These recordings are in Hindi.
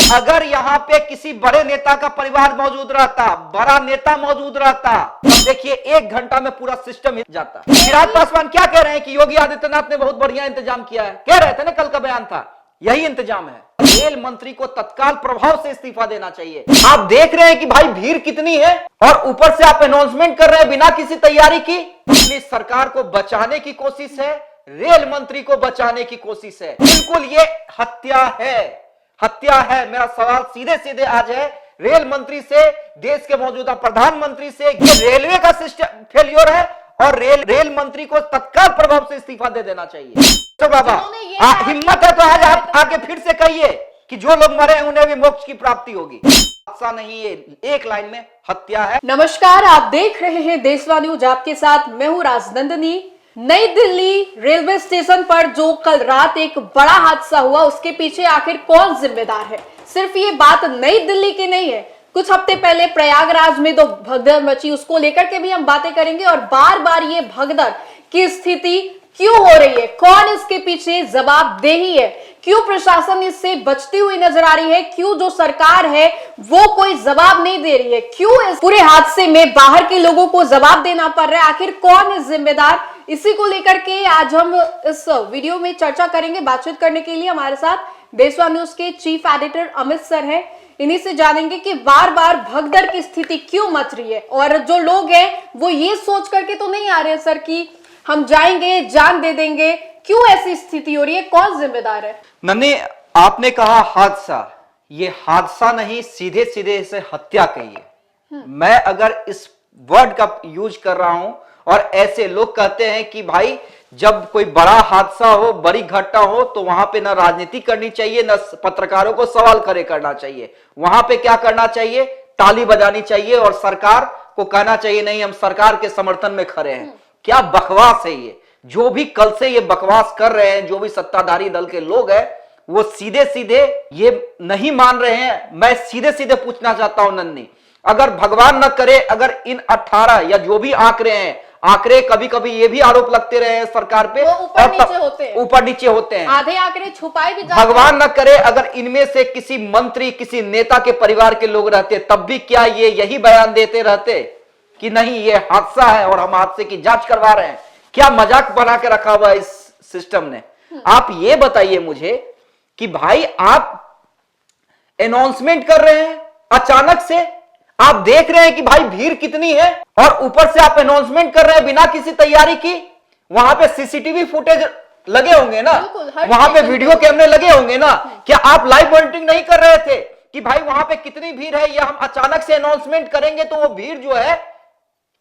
अगर यहाँ पे किसी बड़े नेता का परिवार मौजूद रहता, बड़ा नेता मौजूद रहता, तो देखिए 1 घंटा में पूरा सिस्टम हिल जाता। चिराग पासवान क्या कह रहे हैं कि योगी आदित्यनाथ ने बहुत बढ़िया इंतजाम किया है, कह रहे थे ना, कल का बयान था, यही इंतजाम है। रेल मंत्री को तत्काल प्रभाव से इस्तीफा देना चाहिए। आप देख रहे हैं कि भाई भीड़ कितनी है और ऊपर से आप अनाउंसमेंट कर रहे हैं बिना किसी तैयारी की। अपनी सरकार को बचाने की कोशिश है, रेल मंत्री को बचाने की कोशिश है। बिल्कुल ये हत्या है, हत्या है। मेरा सवाल सीधे सीधे आज है रेल मंत्री से, देश के मौजूदा प्रधानमंत्री से, ये रेलवे का सिस्टम फेलियर है और रेल मंत्री को तत्काल प्रभाव से इस्तीफा दे देना चाहिए। तो बाबा हिम्मत है तो आज आप आके फिर से कहिए कि जो लोग मरे उन्हें भी मोक्ष की प्राप्ति होगी। ऐसा नहीं है, एक लाइन में हत्या है। नमस्कार, आप देख रहे हैं देशवा न्यूज, आपके साथ मैं हूं राजनंदनी। नई दिल्ली रेलवे स्टेशन पर जो कल रात एक बड़ा हादसा हुआ, उसके पीछे आखिर कौन जिम्मेदार है? सिर्फ ये बात नई दिल्ली की नहीं है, कुछ हफ्ते पहले प्रयागराज में तो भगदड़ मची, उसको लेकर के भी हम बातें करेंगे। और बार बार ये भगदड़ की स्थिति क्यों हो रही है, कौन इसके पीछे जवाबदेही है, क्यों प्रशासन इससे बचती हुई नजर आ रही है, क्यों जो सरकार है वो कोई जवाब नहीं दे रही है, क्यों इस पूरे हादसे में बाहर के लोगों को जवाब देना पड़ रहा है, आखिर कौन है जिम्मेदार? इसी को लेकर के आज हम इस वीडियो में चर्चा करेंगे। बातचीत करने के लिए हमारे साथ देशवा न्यूज के चीफ एडिटर अमित सर हैं। इन्हीं से जानेंगे कि बार बार भगदड़ की स्थिति क्यों मच रही है और जो लोग हैं वो ये सोच करके तो नहीं आ रहे हैं सर कि हम जाएंगे जान दे देंगे, क्यों ऐसी स्थिति हो रही है, कौन जिम्मेदार है? नन्ही, आपने कहा हादसा, ये हादसा नहीं, सीधे सीधे इसे हत्या कहिए। मैं अगर इस वर्ड का यूज कर रहा हूं और ऐसे लोग कहते हैं कि भाई जब कोई बड़ा हादसा हो, बड़ी घटना हो, तो वहां पे ना राजनीति करनी चाहिए, ना पत्रकारों को सवाल करना चाहिए। वहां पे क्या करना चाहिए? ताली बजानी चाहिए और सरकार को कहना चाहिए नहीं, हम सरकार के समर्थन में खड़े हैं। क्या बकवास है ये! जो भी कल से ये बकवास कर रहे हैं, जो भी सत्ताधारी दल के लोग हैं, वो सीधे सीधे ये नहीं मान रहे हैं। मैं सीधे सीधे पूछना चाहता हूं नन्ही, अगर भगवान न करे, अगर इन 18 या जो भी आंकड़े कभी कभी ये भी आरोप लगते रहे हैं सरकार पे, ऊपर नीचे होते हैं, आधे आंकड़े छुपाए भी जाते हैं। भगवान न करे अगर इनमें से किसी मंत्री, किसी नेता के परिवार के लोग रहते, तब भी क्या ये यही बयान देते रहते कि नहीं ये हादसा है और हम हादसे की जांच करवा रहे हैं? क्या मजाक बना के रखा हुआ इस सिस्टम ने? आप ये बताइए मुझे कि भाई आप अनाउंसमेंट कर रहे हैं, अचानक से आप देख रहे हैं कि भाई भीड़ कितनी है और ऊपर से आप अनाउंसमेंट कर रहे हैं बिना किसी तैयारी की। वहां पे सीसीटीवी फुटेज लगे होंगे ना, वहां पे वीडियो कैमरे लगे होंगे ना, क्या आप लाइव मॉनिटरिंग नहीं कर रहे थे कि भाई वहां पे कितनी भीड़ है, या हम अचानक से अनाउंसमेंट करेंगे तो वो भीड़ जो है,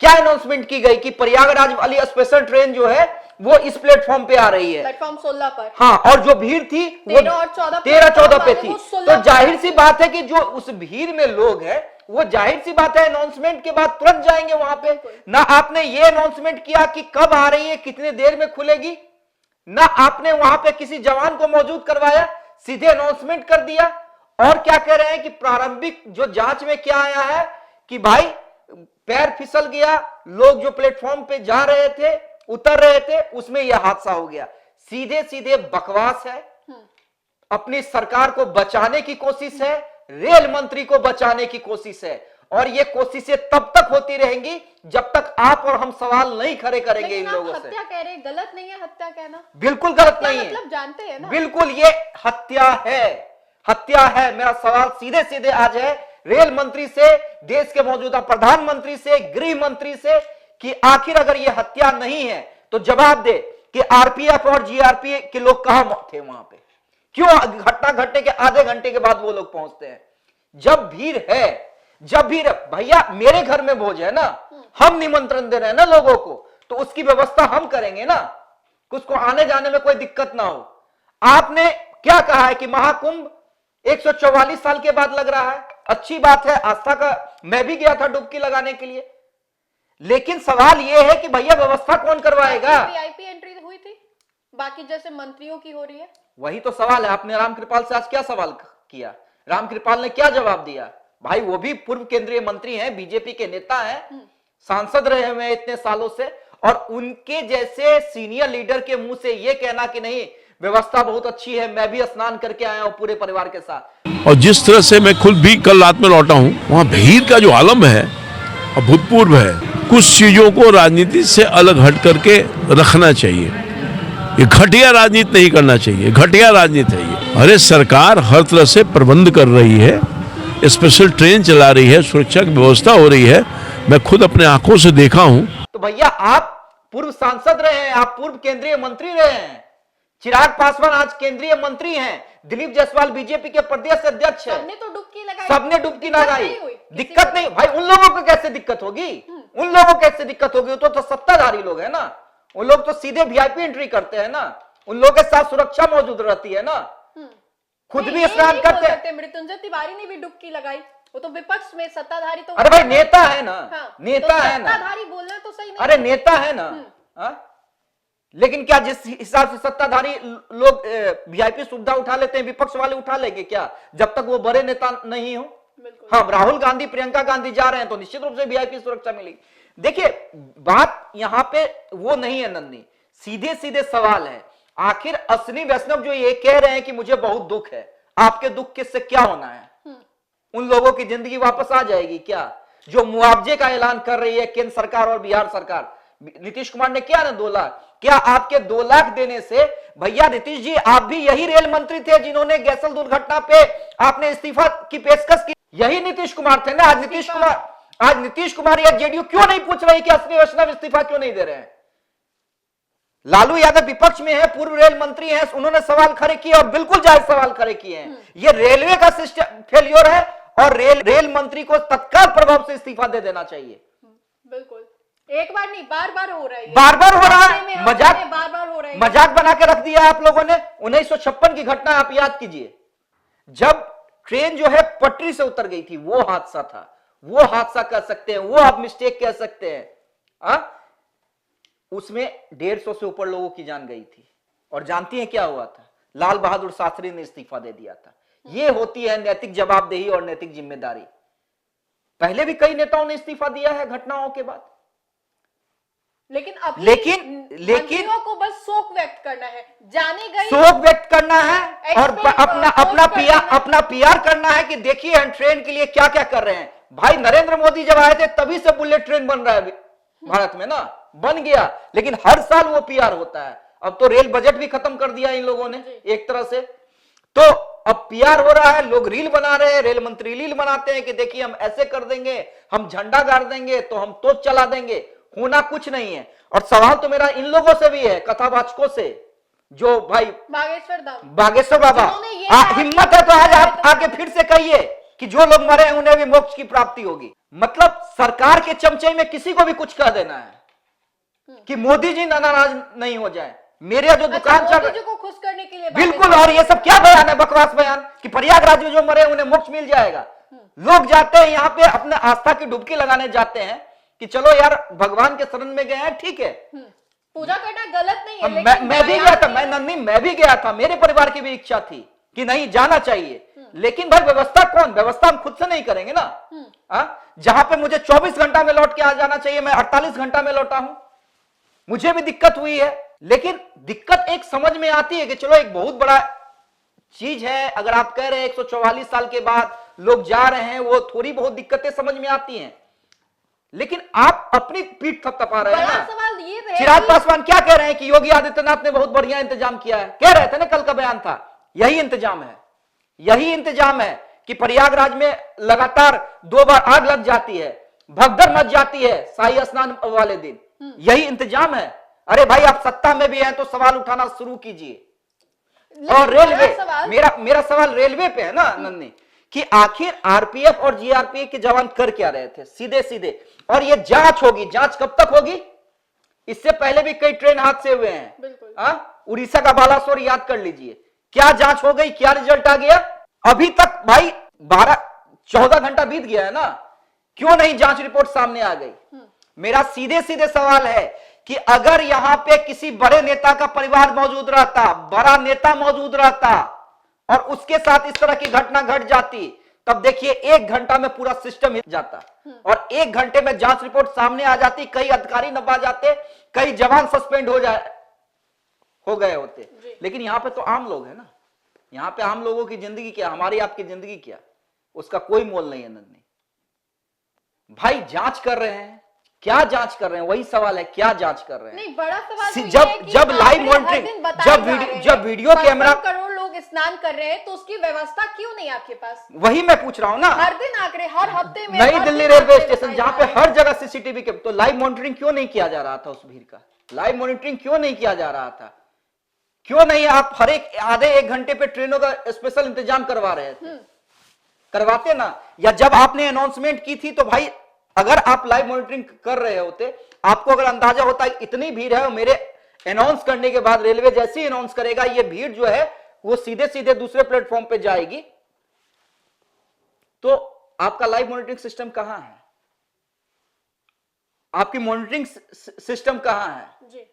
क्या अनाउंसमेंट की गई कि प्रयागराज वाली स्पेशल ट्रेन जो है वो इस प्लेटफॉर्म पे आ रही है, प्लेटफॉर्म 16 पर। हाँ, और जो भीड़ थी वो 13-14 पे थी। तो जाहिर सी बात है कि जो उस भीड़ में लोग हैं वो जाहिर सी बात है अनाउंसमेंट के बाद तुरंत जाएंगे वहां पे। ना आपने ये अनाउंसमेंट किया कि कब आ रही है, कितने देर में खुलेगी, ना आपने वहां पे किसी जवान को मौजूद करवाया, सीधे अनाउंसमेंट कर दिया। और क्या कह रहे हैं कि प्रारंभिक जो जांच में क्या आया है कि भाई पैर फिसल गया, लोग जो प्लेटफॉर्म पे जा रहे थे, उतर रहे थे, उसमें यह हादसा हो गया। सीधे सीधे बकवास है, अपनी सरकार को बचाने की कोशिश है, रेल मंत्री को बचाने की कोशिश है, और ये कोशिशें तब तक होती रहेंगी जब तक आप और हम सवाल नहीं खड़े करेंगे इन लोगों से। हत्या कह रहे हैं, गलत नहीं है हत्या कहना? बिल्कुल गलत नहीं है, मतलब जानते हैं ना, बिल्कुल ये हत्या है, हत्या है। मेरा सवाल सीधे सीधे आज है रेल मंत्री से, देश के मौजूदा प्रधानमंत्री से, गृह मंत्री से, कि आखिर अगर ये हत्या नहीं है तो जवाब दे कि आरपीएफ और जीआरपी के लोग कहां थे वहां पे, क्यों घटना घटने के आधे घंटे के बाद वो लोग पहुंचते हैं? जब भीड़ है, जब भीड़, भैया मेरे घर में भोज है ना, हम निमंत्रण दे रहे हैं ना लोगों को, तो उसकी व्यवस्था हम करेंगे ना, उसको आने जाने में कोई दिक्कत ना हो। आपने क्या कहा है कि महाकुंभ 144 साल के बाद लग रहा है, अच्छी बात है, आस्था का, मैं भी गया था डुबकी लगाने के लिए, लेकिन सवाल यह है कि भैया व्यवस्था कौन करवाएगा? वीआईपी एंट्री हुई थी, बाकी जैसे मंत्रियों की हो रही है। वही तो सवाल है। आपने रामकृपाल से आज क्या सवाल किया? रामकृपाल ने क्या जवाब दिया? भाई वो भी पूर्व केंद्रीय मंत्री हैं, बीजेपी के नेता हैं, सांसद रहे हुए इतने सालों से, और उनके जैसे सीनियर लीडर के मुंह से यह कहना कि नहीं व्यवस्था बहुत अच्छी है, मैं भी स्नान करके आया हूँ पूरे परिवार के साथ। और जिस तरह से मैं खुद भी कल रात में लौटा हूं, वहां भीड़ का जो आलम है अभूतपूर्व है। कुछ चीजों को राजनीति से अलग हट करके रखना चाहिए। ये घटिया राजनीति नहीं करना चाहिए, घटिया राजनीति है ये। अरे सरकार हर तरह से प्रबंध कर रही है, स्पेशल ट्रेन चला रही है, सुरक्षा की व्यवस्था हो रही है, मैं खुद अपने आंखों से देखा हूं। तो भैया आप पूर्व सांसद रहे हैं, आप पूर्व केंद्रीय मंत्री रहे हैं, चिराग पासवान आज केंद्रीय मंत्री हैं, दिलीप जायसवाल बीजेपी के प्रदेश अध्यक्ष हैं। सबने तो डुबकी लगाई, सबने डुबकी लगाई, दिक्कत नहीं भाई। उन लोगों को कैसे दिक्कत होगी, उन लोगों को कैसे दिक्कत होगी? तो सत्ताधारी लोग है ना, उन लोग तो सीधे वीआईपी एंट्री करते हैं ना, उन लोगों के साथ सुरक्षा मौजूद रहती है ना, खुद भी स्नान करते हैं। मृत्युंजय तिवारी ने भी डुबकी लगाई, वो तो विपक्ष में, सत्ताधारी तो अरे भाई नेता है ना, नेता तो है ना, सत्ताधारी बोलना तो सही नहीं। अरे नेता है ना। हाँ? लेकिन क्या जिस हिसाब से सत्ताधारी लोग वीआईपी सुविधा उठा लेते हैं, विपक्ष वाले उठा लेंगे क्या, जब तक वो बड़े नेता नहीं हो? हाँ, राहुल गांधी प्रियंका गांधी जा रहे हैं तो निश्चित रूप से वीआईपी सुरक्षा मिलेगी। देखिए बात यहां पे वो नहीं है नंदी, सीधे सीधे सवाल है, आखिर अश्विनी वैष्णव जो ये कह रहे हैं कि मुझे बहुत दुख है, आपके दुख किससे क्या होना है? उन लोगों की जिंदगी वापस आ जाएगी क्या? जो मुआवजे का ऐलान कर रही है केंद्र सरकार और बिहार सरकार, नीतीश कुमार ने किया ना 2 लाख, क्या आपके 2 लाख देने से, भैया नीतीश जी आप भी यही रेल मंत्री थे जिन्होंने गैसल दुर्घटना पे आपने इस्तीफा की पेशकश की, यही नीतीश कुमार थे ना। आज नीतीश कुमार या जेडीयू क्यों नहीं पूछ रही कि अश्विनी वैष्णव इस्तीफा क्यों नहीं दे रहे हैं? लालू यादव विपक्ष में है, पूर्व रेल मंत्री हैं, उन्होंने सवाल खड़े किए और बिल्कुल जायज सवाल खड़े किए हैं। ये रेलवे का सिस्टम फेलियर है और रेल मंत्री को तत्काल प्रभाव से इस्तीफा दे देना चाहिए। बिल्कुल, एक बार नहीं, बार बार हो रहा है, बार बार हो रहा है, बार हो रहा है, मजाक बना के रख दिया आप लोगों ने। 1956 की घटना आप याद कीजिए, जब ट्रेन जो है पटरी से उतर गई थी, वो हादसा था, वो हादसा कह सकते हैं, वो आप मिस्टेक कह सकते हैं। उसमें 150 से ऊपर लोगों की जान गई थी और जानती हैं क्या हुआ था? लाल बहादुर शास्त्री ने इस्तीफा दे दिया था। ये होती है नैतिक जवाबदेही और नैतिक जिम्मेदारी। पहले भी कई नेताओं ने इस्तीफा दिया है घटनाओं के बाद, लेकिन को बस शोक व्यक्त करना है, जाने गई शोक व्यक्त करना है और अपना पीआर करना है कि देखिए हम ट्रेन के लिए क्या क्या कर रहे हैं। भाई नरेंद्र मोदी जब आए थे तभी से बुलेट ट्रेन बन रहा है भारत में ना, बन गया, लेकिन हर साल वो पीआर होता है। अब तो रेल बजट भी खत्म कर दिया इन लोगों ने एक तरह से, तो अब पीआर हो रहा है, लोग रील बना रहे हैं, रेल मंत्री रील बनाते हैं कि देखिए हम ऐसे कर देंगे, हम झंडा गाड़ देंगे, तो हम तो चला देंगे। होना कुछ नहीं है। और सवाल तो मेरा इन लोगों से भी है, कथावाचकों से, जो भाई बागेश्वर बाबा हिम्मत है तो आज आप आके फिर से कहिए कि जो लोग मरे हैं उन्हें भी मोक्ष की प्राप्ति होगी। मतलब सरकार के चमचे में किसी को भी कुछ कह देना है कि मोदी जी नाराज नहीं हो जाए। मेरे जो दुकान चल को खुश करने के लिए बिल्कुल, और ये सब क्या बयान है, बकवास बयान कि प्रयागराज में जो मरे उन्हें मोक्ष मिल जाएगा। लोग जाते हैं यहाँ पे अपने आस्था की डुबकी लगाने जाते हैं कि चलो यार भगवान के शरण में गए हैं, ठीक है, पूजा करना गलत नहीं है। मैं भी गया था, मैं भी गया था, मेरे परिवार की भी इच्छा थी कि नहीं जाना चाहिए, लेकिन भाई व्यवस्था कौन, व्यवस्था हम खुद से नहीं करेंगे ना। जहां पे मुझे 24 घंटा में लौट के आ जाना चाहिए, मैं 48 घंटा में लौटा हूं, मुझे भी दिक्कत हुई है। लेकिन दिक्कत एक समझ में आती है कि चलो एक बहुत बड़ा चीज है, अगर आप कह रहे हैं 144 साल के बाद लोग जा रहे हैं, वो थोड़ी बहुत दिक्कतें समझ में आती हैं, लेकिन आप अपनी पीठ थपथपा रहे हैं ना। चिराग पासवान क्या कह रहे हैं कि योगी आदित्यनाथ ने बहुत बढ़िया इंतजाम किया है, कह रहे थे ना, कल का बयान था, यही इंतजाम है, यही इंतजाम है कि प्रयागराज में लगातार 2 बार आग लग जाती है, भगदड़ मच जाती है शाही स्नान वाले दिन, यही इंतजाम है। अरे भाई आप सत्ता में भी हैं तो सवाल उठाना शुरू कीजिए। और रेलवे, मेरा सवाल रेलवे पे है ना नन्नी, कि आखिर आरपीएफ और जीआरपीएफ के जवान कर क्या रहे थे सीधे सीधे, और ये जांच होगी, जांच कब तक होगी? इससे पहले भी कई ट्रेन हादसे हुए हैं, उड़ीसा का बालासोर याद कर लीजिए, क्या जांच हो गई, क्या रिजल्ट आ गया? अभी तक भाई 14 घंटा बीत गया है ना, क्यों नहीं जांच रिपोर्ट सामने आ गई? मेरा सीधे सीधे सवाल है कि अगर यहां पे किसी बड़े नेता का परिवार मौजूद रहता, बड़ा नेता मौजूद रहता और उसके साथ इस तरह की घटना घट जाती, तब देखिए 1 घंटा में पूरा सिस्टम हिल जाता और 1 घंटे में जांच रिपोर्ट सामने आ जाती, कई अधिकारी नपा जाते, कई जवान सस्पेंड हो गए होते। लेकिन यहाँ पे तो आम लोग है ना, यहाँ पे आम लोगों की जिंदगी क्या, हमारी आपकी जिंदगी क्या, उसका कोई मोल नहीं है नंदनी भाई। जांच कर रहे हैं, क्या जांच कर रहे हैं, वही सवाल है, क्या जांच कर रहे हैं। नहीं, बड़ा सवाल तो जब ये है कि जब लाइव आंकड़े हर मॉनिटरिंग, दिन बताए जा रहे हैं। जब वीडियो कैमरा 55 करोड़ लोग स्नान कर रहे हैं, तो उसकी व्यवस्था क्यों नहीं आपके पास? वही मैं पूछ रहा हूं ना, हर दिन आंकड़े, हर हफ्ते में, नई हर दिल्ली दिन रेलवे आंकड़े स्टेशन बताए जहां जा पे रहे हैं। हर जगह सीसीटीवी के, तो लाइव मॉनिटरिंग क्यों नहीं किया जा रहा था उस भीड़ का? लाइव मॉनिटरिंग क्यों नहीं किया जा रहा था? क्यों नहीं आप हर एक आधे एक घंटे पे ट्रेनों का स्पेशल इंतजाम करवा रहे थे? करवाते ना। या जब आपने अनाउंसमेंट की थी तो भाई अगर आप लाइव मॉनिटरिंग कर रहे होते, आपको अगर अंदाजा होता है इतनी भीड़ है और मेरे अनाउंस करने के बाद रेलवे जैसे ही अनाउंस करेगा ये भीड़ जो है वो सीधे सीधे दूसरे प्लेटफॉर्म पे जाएगी, तो आपका लाइव मॉनिटरिंग सिस्टम कहां है? आपकी मॉनिटरिंग सिस्टम कहां है? जी।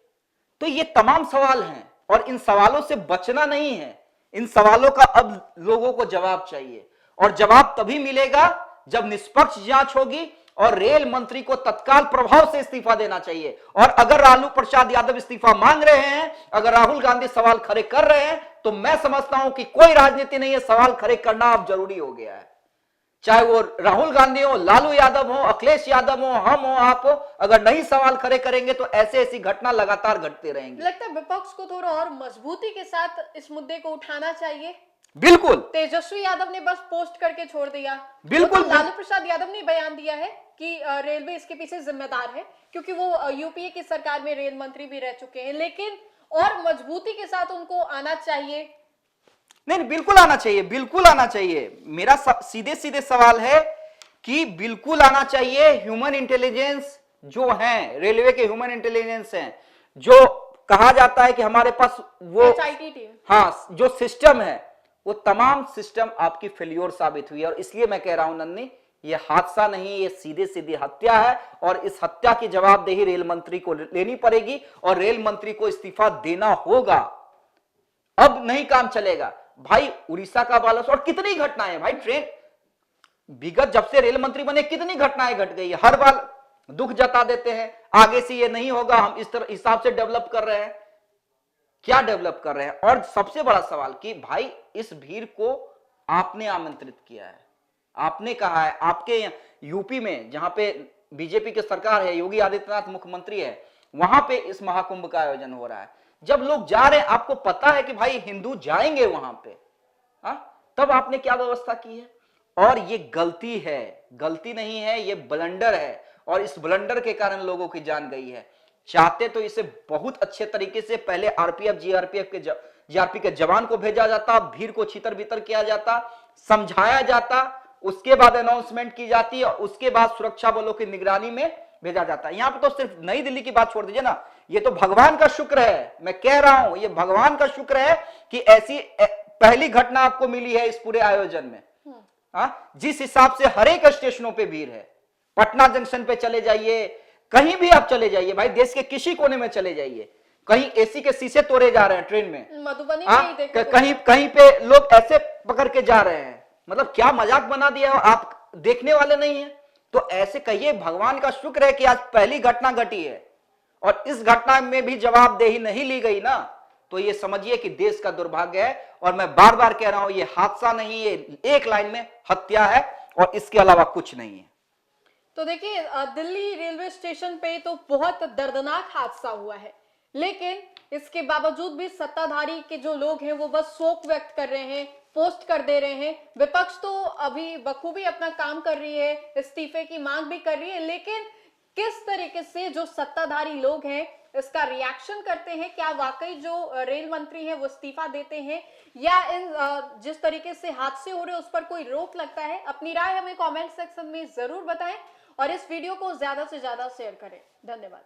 तो ये तमाम सवाल हैं और इन सवालों से बचना नहीं है। इन सवालों का अब लोगों को जवाब चाहिए और जवाब तभी मिलेगा जब निष्पक्ष जांच होगी और रेल मंत्री को तत्काल प्रभाव से इस्तीफा देना चाहिए। और अगर लालू प्रसाद यादव इस्तीफा मांग रहे हैं, अगर राहुल गांधी सवाल खड़े कर रहे हैं, तो मैं समझता हूं कि कोई राजनीति नहीं है, सवाल खड़े करना अब जरूरी हो गया है। चाहे वो राहुल गांधी हो, लालू यादव हो, अखिलेश यादव हो, हम हो, आप हो, अगर नहीं सवाल खड़े करेंगे तो ऐसे ऐसी घटना लगातार घटते रहेंगे। लगता है विपक्ष को थोड़ा और मजबूती के साथ इस मुद्दे को उठाना चाहिए। बिल्कुल। तेजस्वी यादव ने बस पोस्ट करके छोड़ दिया। बिल्कुल। तो लालू प्रसाद यादव ने बयान दिया है कि रेलवे इसके पीछे जिम्मेदार है, क्योंकि वो यूपीए की सरकार में रेल मंत्री भी रह चुके हैं, लेकिन और मजबूती के साथ उनको आना चाहिए। नहीं, बिल्कुल आना चाहिए, बिल्कुल आना चाहिए। मेरा सीधे सीधे सवाल है कि बिल्कुल आना चाहिए। ह्यूमन इंटेलिजेंस जो है, रेलवे के ह्यूमन इंटेलिजेंस हैं, जो कहा जाता है कि हमारे पास वो HIT टीम, हाँ, जो सिस्टम है वो तमाम सिस्टम आपकी फेल्योर साबित हुई है। और इसलिए मैं कह रहा हूं नन्नी, ये हादसा नहीं, ये सीधे सीधी हत्या है और इस हत्या की जवाबदेही रेल मंत्री को लेनी पड़ेगी और रेल मंत्री को इस्तीफा देना होगा। अब नहीं काम चलेगा भाई। उड़ीसा का बालासोर, और कितनी घटनाएं भाई, ट्रेन विगत जब से रेल मंत्री बने कितनी घटनाएं घट गई है। हर बार दुख जता देते हैं, आगे से ये नहीं होगा, हम इस तरह हिसाब से डेवलप कर रहे हैं। क्या डेवलप कर रहे हैं? और सबसे बड़ा सवाल कि भाई इस भीड़ को आपने आमंत्रित किया है, आपने कहा है, आपके यूपी में जहां पे बीजेपी की सरकार है, योगी आदित्यनाथ मुख्यमंत्री है, वहां पे इस महाकुंभ का आयोजन हो रहा है। जब लोग जा रहे हैं, आपको पता है कि भाई हिंदू जाएंगे वहां पे, तब आपने क्या व्यवस्था की है? और ये गलती है, गलती नहीं है, ये ब्लंडर है और इस ब्लंडर के कारण लोगों की जान गई है। चाहते तो इसे बहुत अच्छे तरीके से पहले आरपीएफ जीआरपी के जवान को भेजा जाता, भीड़ को छितर बितर किया जाता, समझाया जाता, उसके बाद अनाउंसमेंट की जाती और उसके बाद सुरक्षा बलों की निगरानी में भेजा जाता है। यहां पर तो सिर्फ नई दिल्ली की बात छोड़ दीजिए ना, ये तो भगवान का शुक्र है, मैं कह रहा हूं, ये भगवान का शुक्र है कि ऐसी पहली घटना आपको मिली है इस पूरे आयोजन में। जिस हिसाब से हर एक स्टेशनों पे भीड़ है, पटना जंक्शन पे चले जाइए, कहीं भी आप चले जाइए भाई, देश के किसी कोने में चले जाइए, कहीं एसी के शीशे तोड़े जा रहे हैं ट्रेन में, मधुबनी में ही देखो, कहीं पे लोग ऐसे पकड़ के जा रहे हैं। मतलब क्या मजाक बना दिया, आप देखने वाले नहीं है? तो ऐसे कहिए भगवान का शुक्र है कि आज पहली घटना घटी है और इस घटना में भी जवाबदेही नहीं ली गई ना, तो ये समझिए कि देश का दुर्भाग्य है। और मैं बार बार कह रहा हूं, ये हादसा नहीं, ये एक लाइन में हत्या है और इसके अलावा कुछ नहीं है। तो देखिए, दिल्ली रेलवे स्टेशन पे तो बहुत दर्दनाक हादसा हुआ है, लेकिन इसके बावजूद भी सत्ताधारी के जो लोग हैं वो बस शोक व्यक्त कर रहे हैं, पोस्ट कर दे रहे हैं। विपक्ष तो अभी बखूबी अपना काम कर रही है, इस्तीफे की मांग भी कर रही है, लेकिन किस तरीके से जो सत्ताधारी लोग हैं इसका रिएक्शन करते हैं, क्या वाकई जो रेल मंत्री हैं वो इस्तीफा देते हैं या इन जिस तरीके से हादसे हो रहे हैं उस पर कोई रोक लगता है? अपनी राय हमें कमेंट सेक्शन में जरूर बताएं और इस वीडियो को ज्यादा से ज्यादा शेयर करें। धन्यवाद।